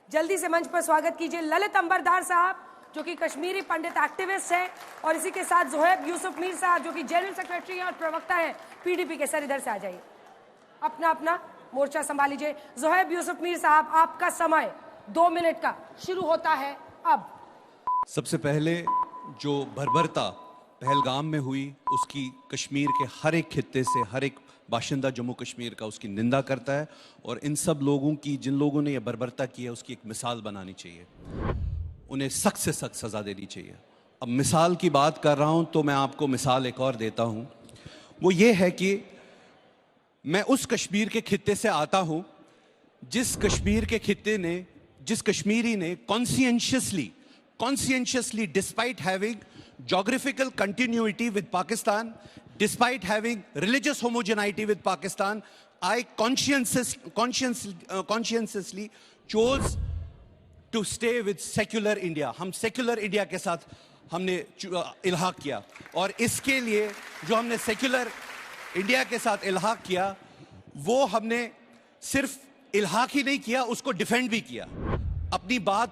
जल्दी से मंच पर स्वागत कीजिए ललित अंबरदार साहब जो कि कश्मीरी पंडित एक्टिविस्ट हैं, और इसी के साथ जोहेब यूसुफ मीर साहब जो कि जनरल सेक्रेटरी और प्रवक्ता हैं पीडीपी के। सर इधर से आ जाइए, अपना अपना मोर्चा संभाल लीजिए। जोहेब यूसुफ मीर साहब, आपका समय 2 मिनट का शुरू होता है अब। सबसे पहले जो बर्बरता पहलगाम में हुई उसकी कश्मीर के हर एक खित्ते से हर एक बाशिंदा जम्मू कश्मीर का उसकी निंदा करता है, और इन सब लोगों की, जिन लोगों ने यह बर्बरता की है, उसकी एक मिसाल बनानी चाहिए, उन्हें सख्त से सख्त सज़ा देनी चाहिए। अब मिसाल की बात कर रहा हूं तो मैं आपको मिसाल एक और देता हूं। वो ये है कि मैं उस कश्मीर के खित्ते से आता हूं जिस कश्मीरी ने conscientiously, despite having geographical continuity with Pakistan, despite having religious homogeneity with Pakistan, I conscientiously chose to stay with secular India. हम secular India के साथ हमने इल्हाक किया, और इसके लिए जो हमने secular India के साथ इल्हाक किया, वो हमने सिर्फ इल्हाक ही नहीं किया, उसको डिफेंड भी किया। अपनी बात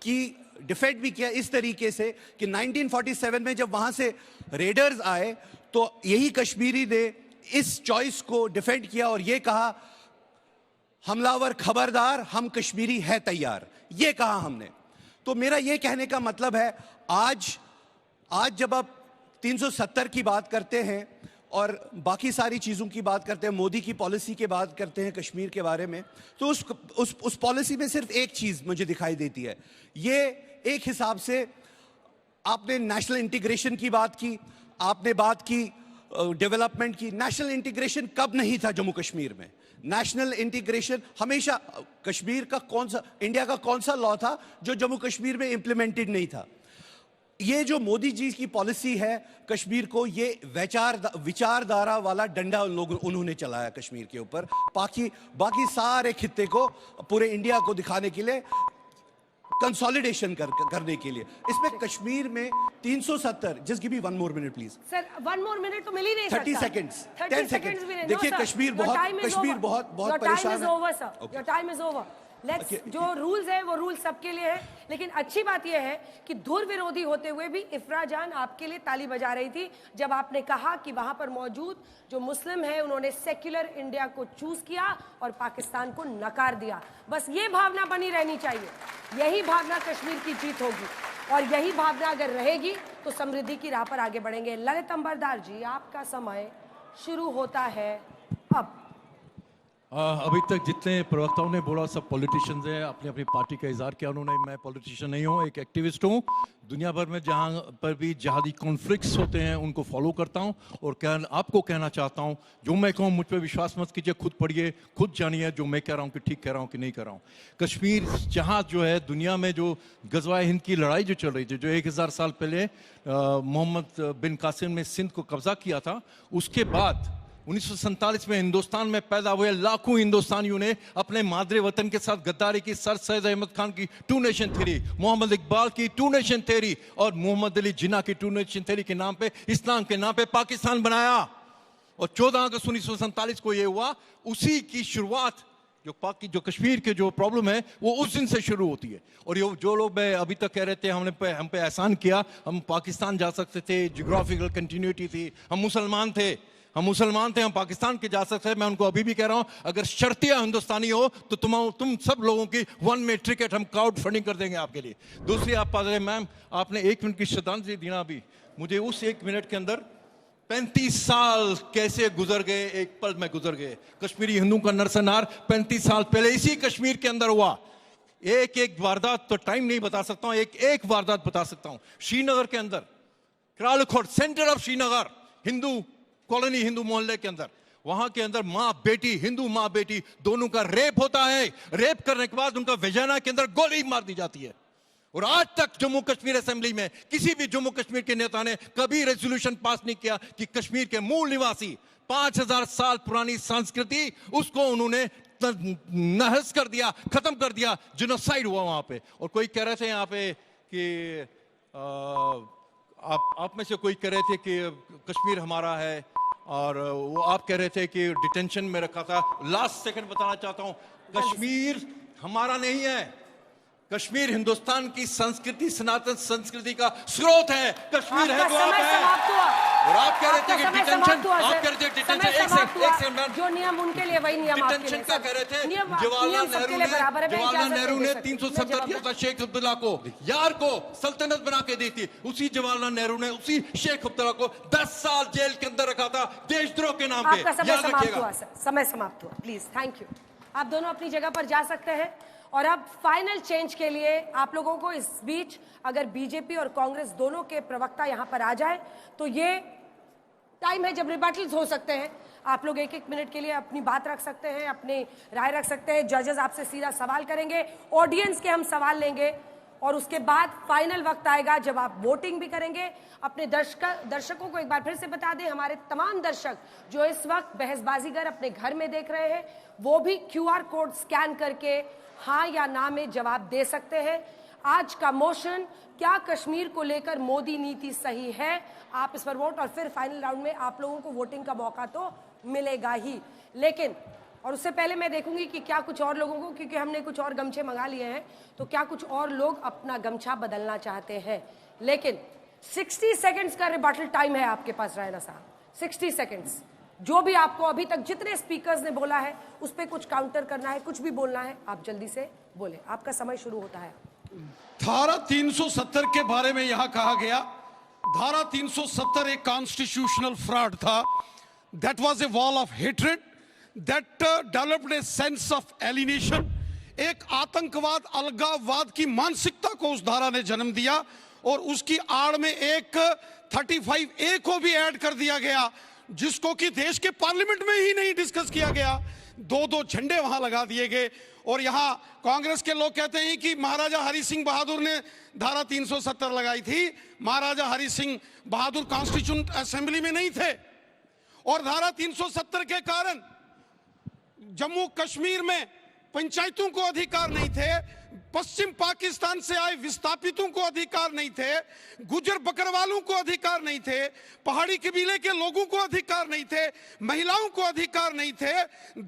की डिफेंड भी किया इस तरीके से कि 1947 में जब वहां से रेडर्स आए तो यही कश्मीरी ने इस चॉइस को डिफेंड किया और ये कहा, हमलावर खबरदार, हम कश्मीरी है तैयार, ये कहा हमने। तो मेरा ये कहने का मतलब है, आज जब आप 370 की बात करते हैं और बाकी सारी चीज़ों की बात करते हैं, मोदी की पॉलिसी की बात करते हैं कश्मीर के बारे में, तो उस पॉलिसी में सिर्फ एक चीज़ मुझे दिखाई देती है। ये एक हिसाब से आपने नेशनल इंटीग्रेशन की बात की, आपने बात की डेवलपमेंट की। नेशनल इंटीग्रेशन कब नहीं था जम्मू कश्मीर में? नेशनल इंटीग्रेशन हमेशा, कश्मीर का इंडिया का कौन सा लॉ था जो जम्मू कश्मीर में इंप्लीमेंटेड नहीं था? ये जो मोदी जी की पॉलिसी है कश्मीर को, ये विचारधारा वाला डंडा उन्होंने चलाया कश्मीर के ऊपर, बाकी सारे खित्ते को, पूरे इंडिया को दिखाने के लिए, कंसोलिडेशन करने के लिए। इसमें कश्मीर में 370, just give me 1 more minute please. Sir 1 more minute तो मिल ही नहीं सकता। 30 seconds, 10 seconds। देखिए कश्मीर बहुत परेशान है। Your time is over. Let's, जो रूल्स है वो रूल सबके लिए है, लेकिन अच्छी बात यह है कि धुर विरोधी होते हुए भी इफ्रा जान आपके लिए ताली बजा रही थी जब आपने कहा कि वहां पर मौजूद जो मुस्लिम है उन्होंने सेक्युलर इंडिया को चूज किया और पाकिस्तान को नकार दिया। बस ये भावना बनी रहनी चाहिए, यही भावना कश्मीर की जीत होगी, और यही भावना अगर रहेगी तो समृद्धि की राह पर आगे बढ़ेंगे। ललित अंबरदार जी, आपका समय शुरू होता है अब। अभी तक जितने प्रवक्ताओं ने बोला सब पॉलिटिशियंस हैं, अपनी अपनी पार्टी का इजहार किया उन्होंने। मैं पॉलिटिशियन नहीं हूँ, एक एक्टिविस्ट हूँ। दुनिया भर में जहाँ पर भी जिहादी कॉन्फ्लिक्ट्स होते हैं उनको फॉलो करता हूँ, और आपको कहना चाहता हूँ, जो मैं कहूँ मुझ पर विश्वास मत कीजिए, खुद पढ़िए, खुद जानिए जो मैं कह रहा हूँ कि ठीक कह रहा हूँ कि नहीं कह रहा हूँ। कश्मीर जहाँ जो है दुनिया में जो गज़वाए हिंद की लड़ाई जो चल रही थी, जो 1000 साल पहले मोहम्मद बिन कासिम ने सिंध को कब्जा किया था, उसके बाद 1947 में हिंदुस्तान में पैदा हुए लाखों हिंदुस्तानियों ने अपने मादरे वतन के साथ गद्दारी की। सर सैयद अहमद खान की 2 नेशन थ्योरी, मोहम्मद इकबाल की 2 नेशन थ्योरी और मोहम्मद अली जिन्ना की 2 नेशन थ्योरी के नाम पे, इस्लाम के नाम पे पाकिस्तान बनाया। और 14 अगस्त 1947 को ये हुआ। उसी की शुरुआत जो कश्मीर के जो प्रॉब्लम है वो उस दिन से शुरू होती है। और ये जो लोग अभी तक कह रहे थे हम पे एहसान किया, हम पाकिस्तान जा सकते थे, जियोग्राफिकल कंटिन्यूटी थी, हम मुसलमान थे, हम पाकिस्तान के जा सकते हैं। मैं उनको अभी भी कह रहा हूं, अगर शर्तिया हिंदुस्तानी हो तो तुम सब लोगों की 1 वे टिकट हम क्राउड फंडिंग कर देंगे आपके लिए। दूसरी आप पादरे मैम, आपने 1 मिनट की श्रद्धांजलि देना। अभी मुझे उस 1 मिनट के अंदर 35 साल कैसे गुजर गए, एक पल में गुजर गए। कश्मीरी हिंदू का नरसंहार 35 साल पहले इसी कश्मीर के अंदर हुआ। एक वारदात तो टाइम नहीं बता सकता हूं, एक वारदात बता सकता हूं। श्रीनगर के अंदर, Kralkhud centre of Srinagar, Hindu colony, Hindu मोहल्ले के अंदर, वहां के अंदर मां बेटी, हिंदू मां बेटी दोनों का रेप होता है। रेप करने के बाद उनका वेजाना के अंदर गोली मार दी जाती है। और आज तक जम्मू कश्मीर असेंबली में किसी भी जम्मू कश्मीर के नेता ने कभी रेजोल्यूशन पास नहीं किया कि कश्मीर के मूल निवासी 5000 साल पुरानी संस्कृति, उसको उन्होंने नहस कर दिया, खत्म कर दिया, जेनोसाइड हुआ वहां पे। और कोई कह रहे थे यहाँ पे कि आप में से कोई कह रहे थे कि कश्मीर हमारा है, और वो आप कह रहे थे कि डिटेंशन में रखा था। लास्ट सेकंड बताना चाहता हूं, कश्मीर हमारा नहीं है, कश्मीर हिंदुस्तान की संस्कृति, सनातन संस्कृति का स्रोत है। कश्मीर है तो आप समय है। समाप्त हुआ। और आप कह रहे थे कि आपका समय डिटेंशन, समाप्त हुआ, आप सर। कह रहे थे डिटेंशन, समय एक समाप्त हुआ। सेकंड, जो नियम उनके लिए वही नियम आपके लिए। डिटेंशन का कह रहे थे। नियम जवाहरलाल सबके लिए बराबर है। मैं जवाहरलाल इजाजत नेहरू नहीं ने दे सकती। 370 मैं किया था शेख अब्दुल्ला को, यार को सल्तनत बना के दी थी। उसी जवाहरलाल नेहरू ने उसी शेख अब्दुल्ला को 10 साल जेल के अंदर रखा था देशद्रोह के नाम पे। आपका समय याद समाप्त रखिएगा। हुआ सर, समय समाप्त हुआ। Please, thank you. आप दोनों अपनी जगह पर जा सकते हैं। और अब फाइनल चेंज के लिए आप लोगों को इस बीच अगर बीजेपी और कांग्रेस दोनों के प्रवक्ता यहां पर आ जाए तो ये टाइम है जब रिबटल्स हो सकते हैं। आप लोग एक एक मिनट के लिए अपनी बात रख सकते हैं, अपनी राय रख सकते हैं। जजेस आपसे सीधा सवाल करेंगे, ऑडियंस के हम सवाल लेंगे और उसके बाद फाइनल वक्त आएगा जब आप वोटिंग भी करेंगे। अपने दर्शकों को एक बार फिर से बता दें, हमारे तमाम दर्शक जो इस वक्त बहसबाजीगर अपने घर में देख रहे हैं वो भी QR कोड स्कैन करके हाँ या ना में जवाब दे सकते हैं। आज का मोशन, क्या कश्मीर को लेकर मोदी नीति सही है, आप इस पर वोट और फिर फाइनल राउंड में आप लोगों को वोटिंग का मौका तो मिलेगा ही। लेकिन और उससे पहले मैं देखूंगी कि क्या कुछ और लोगों को, क्योंकि हमने कुछ और गमछे मंगा लिए हैं, तो क्या कुछ और लोग अपना गमछा बदलना चाहते हैं। लेकिन 60 सेकंड्स का रिबटल टाइम है आपके पास रायना साहब। 60 सेकंड्स, जो भी आपको अभी तक जितने स्पीकर्स ने बोला है उस पर कुछ काउंटर करना है, कुछ भी बोलना है, आप जल्दी से बोले। आपका समय शुरू होता है। धारा 370 के बारे में यहां कहा गया, धारा 370 एक कॉन्स्टिट्यूशनल फ्रॉड था। That was a wall of hatred that developed a sense of alienation. एक आतंकवाद, अलगाववाद की मानसिकता को उस धारा ने जन्म दिया और उसकी आड़ में एक 35A को भी ऐड कर दिया गया जिसको कि देश के पार्लियामेंट में ही नहीं डिस्कस किया गया। दो झंडे वहां लगा दिए गए और यहां कांग्रेस के लोग कहते हैं कि महाराजा हरि सिंह बहादुर ने धारा 370 लगाई थी। महाराजा हरि सिंह बहादुर कॉन्स्टिट्यूंट असेंबली में नहीं थे और धारा 370 के कारण जम्मू कश्मीर में पंचायतों को अधिकार नहीं थे, पश्चिम पाकिस्तान से आए विस्थापितों को अधिकार नहीं थे, गुजर बकरवालों को अधिकार नहीं थे, पहाड़ी कबीले के लोगों को अधिकार नहीं थे, महिलाओं को अधिकार नहीं थे,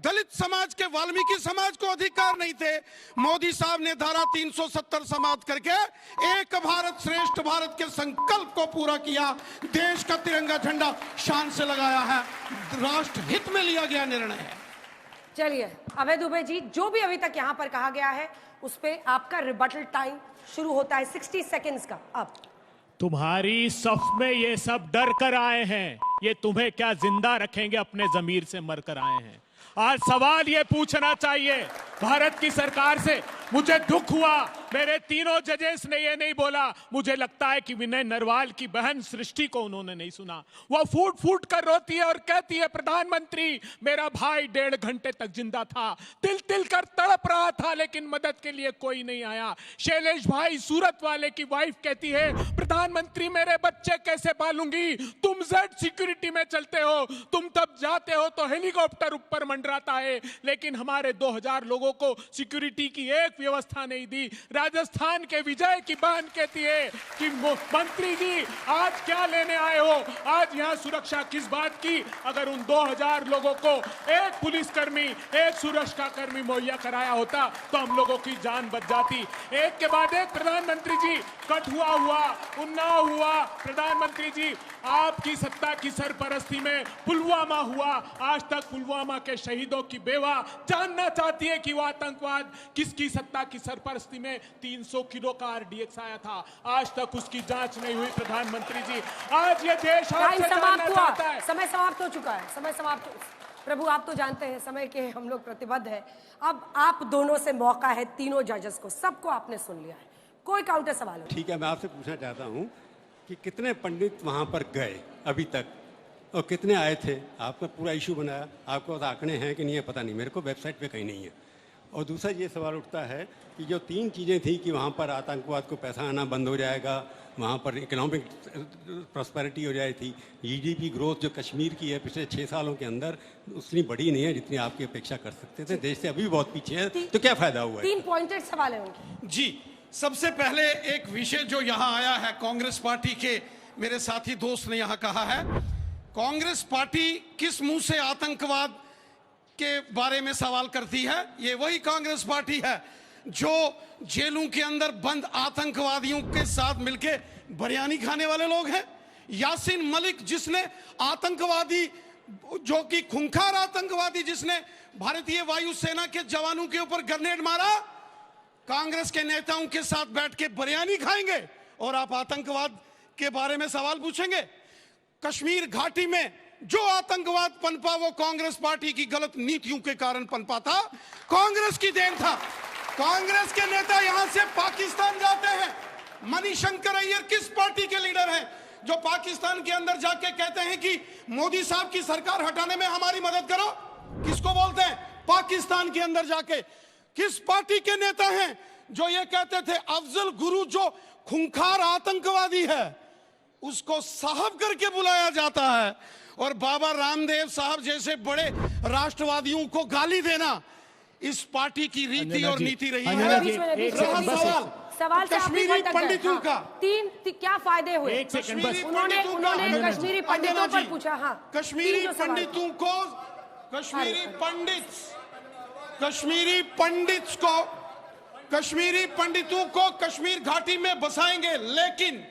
दलित समाज के, वाल्मीकि समाज को अधिकार नहीं थे। मोदी साहब ने धारा 370 समाप्त करके एक भारत श्रेष्ठ भारत के संकल्प को पूरा किया। देश का तिरंगा झंडा शान से लगाया है। राष्ट्र हित में लिया गया निर्णय है। चलिए अभय दुबे जी, जो भी अभी तक यहाँ पर कहा गया है उस पे आपका रिबटल टाइम शुरू होता है 60 सेकंड्स का। अब तुम्हारी सफ में ये सब डर कर आए हैं, ये तुम्हें क्या जिंदा रखेंगे, अपने जमीर से मर कर आए हैं। आज सवाल ये पूछना चाहिए भारत की सरकार से। मुझे दुख हुआ, मेरे तीनों जजेस ने ये नहीं बोला। मुझे लगता है कि विनय नरवाल की बहन सृष्टि को उन्होंने नहीं सुना। वो फूट फूट कर रोती है और कहती है, प्रधानमंत्री मेरा भाई 1.5 घंटे तक जिंदा था, तिल तिल कर तड़प रहा था, लेकिन मदद के लिए कोई नहीं आया। शैलेश भाई सूरत वाले की वाइफ कहती है, प्रधानमंत्री मेरे बच्चे कैसे पालूंगी, तुम जेड सिक्योरिटी में चलते हो, तुम तब जाते हो तो हेलीकॉप्टर ऊपर मंडराता है, लेकिन हमारे 2000 लोगों को सिक्योरिटी की एक व्यवस्था नहीं दी। राजस्थान के विजय की बहन कहती है कि मंत्री जी आज क्या लेने आए हो, आज यहाँ सुरक्षा किस बात की। अगर उन 2000 लोगों को एक पुलिसकर्मी, एक सुरक्षा कर्मी मुहैया कराया होता तो हम लोगों की जान बच जाती। एक के बाद एक प्रधानमंत्री जी, कठुआ हुआ, उन्नाव हुआ, प्रधानमंत्री जी आपकी सत्ता की सरपरस्ती में पुलवामा हुआ। आज तक पुलवामा के शहीदों की बेवा जानना चाहती है कि वो आतंकवाद किसकी सत्ता की सरपरस्ती में 300 किलो का RDX आया था। आज तक उसकी जांच नहीं हुई। प्रधानमंत्री जी आज ये देश आपसे जानना चाहता है। समय समाप्त हो चुका है, समय समाप्त हो। प्रभु आप तो जानते हैं समय के हम लोग प्रतिबद्ध है। अब आप दोनों से मौका है, तीनों जजेस को, सबको आपने सुन लिया है, कोई काउंटर सवाल हो। ठीक है, मैं आपसे पूछना चाहता हूँ कि कितने पंडित वहाँ पर गए अभी तक और कितने आए थे? आपका पूरा इशू बनाया, आपको आंकड़े हैं कि नहीं है पता नहीं, मेरे को वेबसाइट पे कहीं नहीं है। और दूसरा ये सवाल उठता है कि जो 3 चीज़ें थी कि वहाँ पर आतंकवाद को पैसा आना बंद हो जाएगा, वहाँ पर इकोनॉमिक प्रॉस्पेरिटी हो जाए थी, GDP ग्रोथ जो कश्मीर की है पिछले 6 सालों के अंदर उतनी बड़ी नहीं है जितनी आपकी अपेक्षा कर सकते थे, देश से अभी भी बहुत पीछे है, तो क्या फ़ायदा हुआ है? 3 पॉइंटेड सवाल है उनके। जी, सबसे पहले एक विषय जो यहाँ आया है, कांग्रेस पार्टी के मेरे साथी दोस्त ने यहाँ कहा है, कांग्रेस पार्टी किस मुंह से आतंकवाद के बारे में सवाल करती है? ये वही कांग्रेस पार्टी है जो जेलों के अंदर बंद आतंकवादियों के साथ मिलके बिरयानी खाने वाले लोग हैं। यासीन मलिक जिसने आतंकवादी, जो कि खूंखार आतंकवादी, जिसने भारतीय वायुसेना के जवानों के ऊपर ग्रेनेड मारा, कांग्रेस के नेताओं के साथ बैठ के बिरयानी खाएंगे और आप आतंकवाद के बारे में सवाल पूछेंगे। कश्मीर घाटी में जो आतंकवाद पनपा वो कांग्रेस पार्टी की गलत नीतियों के कारण पनपा था, कांग्रेस की देन था। कांग्रेस के नेता यहां से पाकिस्तान जाते हैं। मणिशंकर अय्यर किस पार्टी के लीडर हैं जो पाकिस्तान के अंदर जाके कहते हैं कि मोदी साहब की सरकार हटाने में हमारी मदद करो? किसको बोलते हैं? पाकिस्तान के अंदर जाके किस पार्टी के नेता हैं जो ये कहते थे अफजल गुरु जो खूंखार आतंकवादी है उसको साहब करके बुलाया जाता है, और बाबा रामदेव साहब जैसे बड़े राष्ट्रवादियों को गाली देना इस पार्टी की रीति और नीति रही है। सवाल से कश्मीरी आपने पंडितों का तीन क्या फायदे हुए? एक सेकंड बस। उन्होंने कश्मीरी पंडितों पर पूछा। हाँ, कश्मीरी पंडितों को, कश्मीरी पंडितों को कश्मीर घाटी में बसाएंगे, लेकिन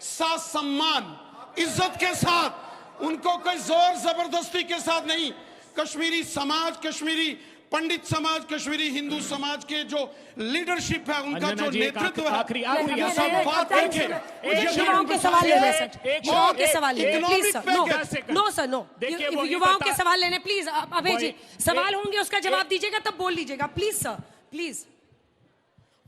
साथ सम्मान इज्जत के साथ, उनको कोई जोर जबरदस्ती के साथ नहीं। कश्मीरी समाज, कश्मीरी पंडित समाज, कश्मीरी हिंदू समाज के जो लीडरशिप है, उनका जो नेतृत्व है, सब बात करके युवाओं के सवाल लेने, युवाओं के सवाल लेने प्लीज। नो सर, नो, युवाओं के सवाल लेने प्लीज। अभय जी, सवाल होंगे उसका जवाब दीजिएगा तब बोल लीजिएगा प्लीज सर, प्लीज।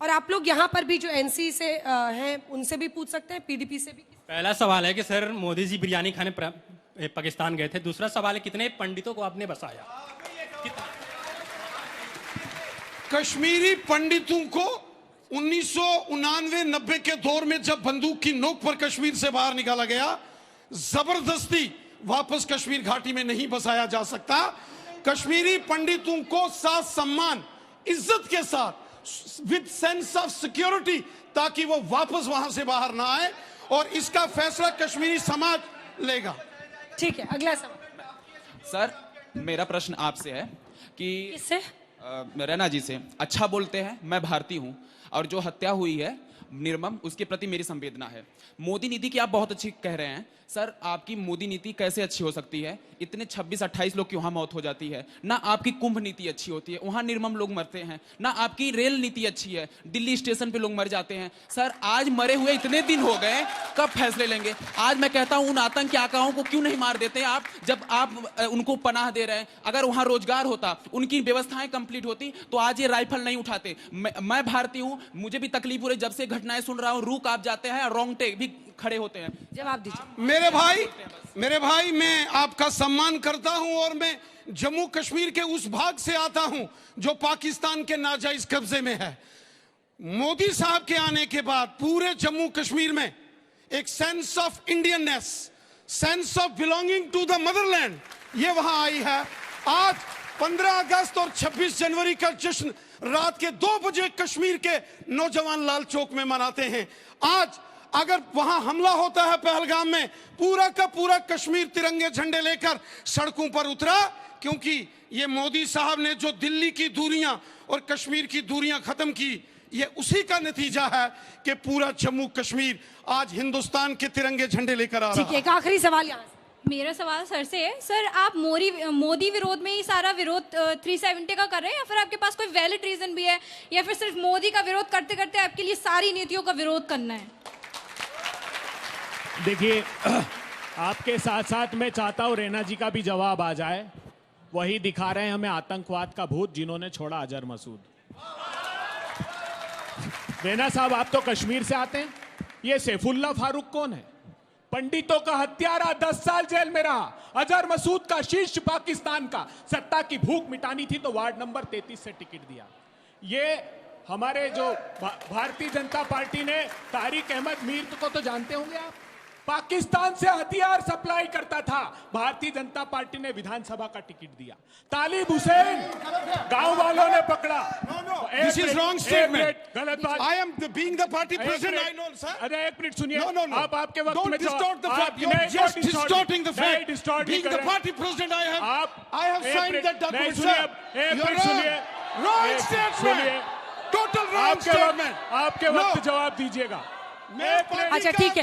और आप लोग यहाँ पर भी जो एनसी से हैं उनसे भी पूछ सकते हैं, पीडीपी से भी। पहला सवाल है कि सर मोदी जी बिरयानी खाने पाकिस्तान गए थे। दूसरा सवाल है कितने पंडितों को आपने बसाया? कश्मीरी पंडितों को 1999-90 के दौर में जब बंदूक की नोक पर कश्मीर से बाहर निकाला गया, जबरदस्ती वापस कश्मीर घाटी में नहीं बसाया जा सकता। कश्मीरी पंडितों को साथ सम्मान, इज्जत के साथ, विद सेंस ऑफ सिक्योरिटी, ताकि वो वापस वहां से बाहर ना आए, और इसका फैसला कश्मीरी समाज लेगा। ठीक है, अगला सवाल। सर, मेरा प्रश्न आपसे है कि किससे? रैना जी से। अच्छा बोलते हैं, मैं भारतीय हूं, और जो हत्या हुई है निर्मम, उसके प्रति मेरी संवेदना है। मोदी नीति की आप बहुत अच्छी कह रहे हैं सर, आपकी मोदी नीति कैसे अच्छी हो सकती है? इतने 26-28 लोग की वहां मौत हो जाती है ना। आपकी कुंभ नीति अच्छी होती है, वहां निर्मम लोग मरते हैं ना। आपकी रेल नीति अच्छी है, दिल्ली स्टेशन पे लोग मर जाते हैं। सर, आज मरे हुए इतने दिन हो गए, कब फैसले लेंगे? आज मैं कहता हूं उन आतंकी आकाओं को क्यों नहीं मार देते आप, जब आप उनको पनाह दे रहे हैं? अगर वहां रोजगार होता, उनकी व्यवस्थाएं कंप्लीट होती, तो आज ये राइफल नहीं उठाते। मैं भारतीय हूं, मुझे भी तकलीफ हो रही, जब से घटनाएं सुन रहा हूं, रूह कांप जाते हैं, रोंगटे भी खड़े होते हैं। जवाब दीजिए। मेरे भाई, मैं आपका सम्मान करता हूं, और मैं जम्मू कश्मीर के उस भाग से आता हूं जो पाकिस्तान के नाजायज कब्जे में है। मोदी साहब के आने के बाद पूरे जम्मू कश्मीर में एक sense of Indianness, sense of belonging to the motherland, ये वहां आई है। आज 15 अगस्त और 26 जनवरी का जश्न रात के 2 बजे कश्मीर के नौजवान लाल चौक में मनाते हैं। आज अगर वहां हमला होता है पहलगाम में, पूरा का पूरा कश्मीर तिरंगे झंडे लेकर सड़कों पर उतरा, क्योंकि ये मोदी साहब ने जो दिल्ली की दूरियां और कश्मीर की दूरियां खत्म की, ये उसी का नतीजा है कि पूरा जम्मू कश्मीर आज हिंदुस्तान के तिरंगे झंडे लेकर आ रहा है। ठीक है, एक आखिरी सवाल यहाँ से। मेरा सवाल सर से है, सर आप मोदी विरोध में ही सारा विरोध 370 का कर रहे हैं, या फिर आपके पास कोई वैलिड रीजन भी है, या फिर सिर्फ मोदी का विरोध करते करते आपके लिए सारी नीतियों का विरोध करना है? देखिए, आपके साथ साथ मैं चाहता हूं रैना जी का भी जवाब आ जाए। वही दिखा रहे हैं हमें आतंकवाद का भूत जिन्होंने छोड़ा अजहर मसूद। रैना साहब, आप तो कश्मीर से आते हैं, ये सैफुल्ला फारूक कौन है? पंडितों का हत्यारा, 10 साल जेल में रहा। अजहर मसूद का शीर्ष पाकिस्तान का, सत्ता की भूख मिटानी थी तो वार्ड नंबर 33 से टिकट दिया। ये हमारे जो भारतीय जनता पार्टी ने तारिक अहमद मीर को तो जानते होंगे आप, पाकिस्तान से हथियार सप्लाई करता था, भारतीय जनता पार्टी ने विधानसभा का टिकट दिया। तालिब हुसैन गांव वालों ने पकड़ा। This is wrong statement. गलत बात। I am being the party president. I know, sir. अरे एक मिनट सुनिए। No. आप आपके वक्त Don't में distort the fact. You're just distorting the fact. Being the party president, I have signed that document, sir. एक मिनट सुनिए। Wrong statement. Total wrong statement. आपके वक्त जवाब दीजिएगा। अच्छा ठीक है।